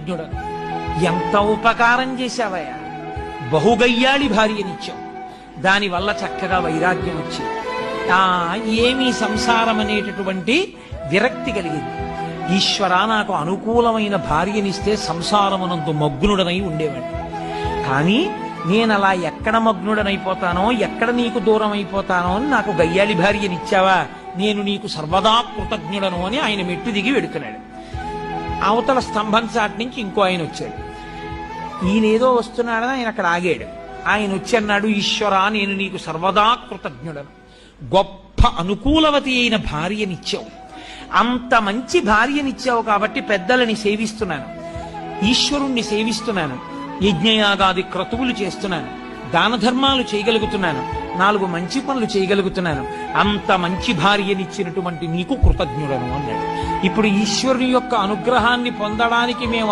కృతజ్ఞుడను. ఎంత ఉపకారం చేశావయ్యా, బహుగయ్యాళి భార్యనిచ్చావు, దానివల్ల చక్కగా వైరాగ్యం వచ్చింది. ఏమీ సంసారం అనేటటువంటి విరక్తి కలిగింది. ఈశ్వరా, నాకు అనుకూలమైన భార్యనిస్తే సంసారమునందు మగ్నుడనై ఉండేవాడిని. కానీ నేనలా ఎక్కడ మగ్నుడనైపోతానో, ఎక్కడ నీకు దూరం అయిపోతానో అని నాకు గయ్యాళి భార్యనిచ్చావా, నేను నీకు సర్వదా కృతజ్ఞుడను అని ఆయన మెట్టు దిగి వెడుతున్నాడు. అవతల స్తంభం చాటి నుంచి ఇంకో ఆయన వచ్చాడు. ఈయనేదో వస్తున్నాడని ఆయన అక్కడ ఆగాడు. ఆయన వచ్చి అన్నాడు, ఈశ్వరా, నేను నీకు సర్వదా కృతజ్ఞుడను. గొప్ప అనుకూలవతి అయిన భార్యనిచ్చావు, అంత మంచి భార్యనిచ్చావు కాబట్టి పెద్దలని సేవిస్తున్నాను, ఈశ్వరుణ్ణి సేవిస్తున్నాను, యజ్ఞయాగాది క్రతువులు చేస్తున్నాను, దాన ధర్మాలు చేయగలుగుతున్నాను, 4 మంచి పనులు చేయగలుగుతున్నాను. అంత మంచి భార్యనిచ్చినటువంటి నీకు కృతజ్ఞుడను అన్నాడు. ఇప్పుడు ఈశ్వరుని యొక్క అనుగ్రహాన్ని పొందడానికి మేము